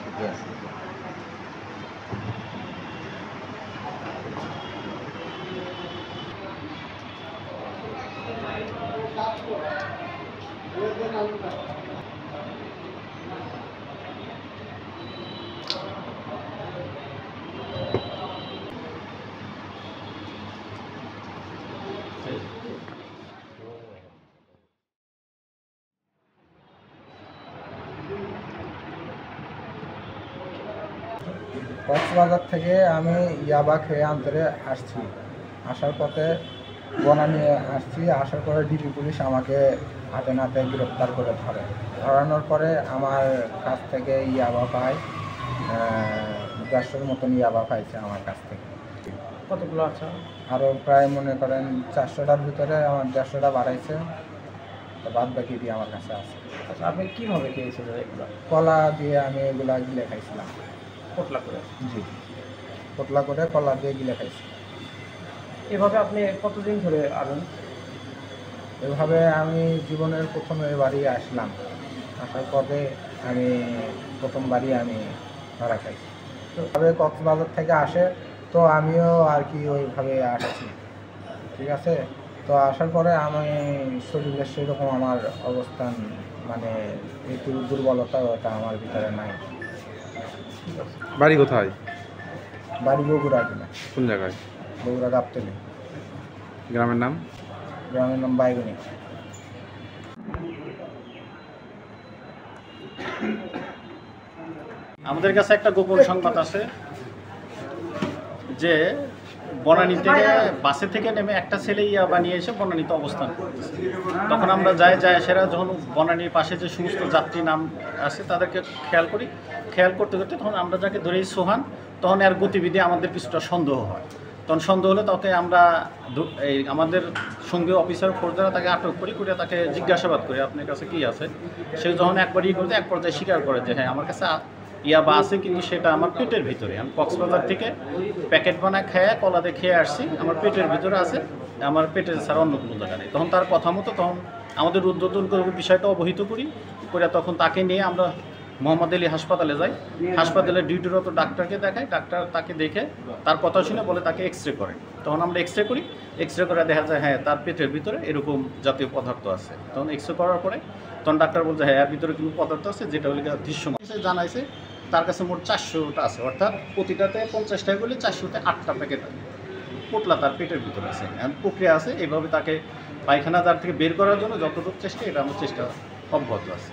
Yes. Cox's Bazar থেকে আমি ইয়াবা খেয়ে আনতে আসছি। আসার পথে বনানী আসছি। আসার পরে ডিবি পুলিশ আমাকে হাতে নাতে গ্রেপ্তার করে ধরানোর পরে আমার কাছ থেকে ইয়াবা পায় 150 মতন ইয়াবা পাইছে আমার কাছ থেকে। কতগুলো আছে? আরও প্রায় মনে করেন 400টার ভিতরে আমার 150টা বাড়াইছে, তো বাদ বাকি দিয়ে আমার কাছে আছে। আচ্ছা, আপনি কীভাবে খেয়েছিলেন এগুলো? কলা দিয়ে আমি এগুলা গিলে খাইছিলাম। পোটলা করে? জি, পোটলা করে কলা দিয়ে গিলে খাইছি। এভাবে আপনি কতদিন ধরে আনেন? এভাবে আমি জীবনের প্রথমে বাড়ি আসলাম। আসার পরে আমি প্রথমবারই আমি ধরা খাইছি। তো তবে কক্সবাজার থেকে আসে, তো আমিও আর কি ওইভাবে আসছি, ঠিক আছে। তো আসার পরে আমি শরীরের সেরকম আমার অবস্থান মানে একটু দুর্বলতা ওটা আমার ভিতরে নাই। বাড়ি কোথায়? বাড়ি বগুড়া কিনা, কোন জায়গায়? বগুড়া গাবতলী। গ্রামের নাম? গ্রামের নাম বাইগুনি। আমাদের কাছে একটা গোপন সংবাদ আছে যে বনানী থেকে বাসে থেকে নেমে একটা ছেলে ইয়াবা নিয়ে এসে বনানীতে অবস্থান করতেছে। তখন আমরা যাই সেরা যখন বনানীর পাশে যে সমস্ত যাত্রী নাম আছে তাদেরকে খেয়াল করতে তখন আমরা যাকে ধরেই সোহান, তখন এর গতিবিধি আমাদের কিছুটা সন্দেহ হয়। তখন সন্দেহ হলে তাকে আমরা আমাদের সঙ্গীয় অফিসার ফোর্স দ্বারা তাকে আটক করে তাকে জিজ্ঞাসাবাদ করি আপনার কাছে কী আছে। সে যখন একবার করতে এক পর্যায়ে স্বীকার করে যে হ্যাঁ আমার কাছে ইয়াবা আছে, কিন্তু সেটা আমার পেটের ভিতরে। আমি কক্সবাজার থেকে প্যাকেট বানায় খেয়ে কলাতে খেয়ে আসছি, আমার পেটের ভিতরে আছে, আমার পেটের ছাড়া অন্য কোনো জায়গা নেই। তখন তার কথা মতো তখন আমাদের উদ্বোধন করে বিষয়টা অবহিত করি, তখন তাকে নিয়ে আমরা মোহাম্মদ আলী হাসপাতালে যাই। হাসপাতালে ডিউটিরত ডাক্তারকে দেখাই, ডাক্তার তাকে দেখে তার কথা শুনে বলে তাকে এক্স রে করে। তখন আমরা এক্স রে করি, এক্স রে করে দেখা যায় হ্যাঁ তার পেটের ভিতরে এরকম জাতীয় পদার্থ আছে। তখন এক্স রে করার পরে তখন ডাক্তার বলছে হ্যাঁ এর ভিতরে কিন্তু পদার্থ আছে, যেটা হলে দৃশ্যমান জানাইছে। তার কাছে মোট 400টা আছে, অর্থাৎ প্রতিটাতে 50 টাকা করলে 400তে 8টা প্যাকেট পোটলা তার পেটের ভিতরে আছে। প্রক্রিয়া আছে, এইভাবে তাকে পায়খানা দ্বার থেকে বের করার জন্য যতটুকু চেষ্টা, এটা আমার চেষ্টা অব্যাহত আছে।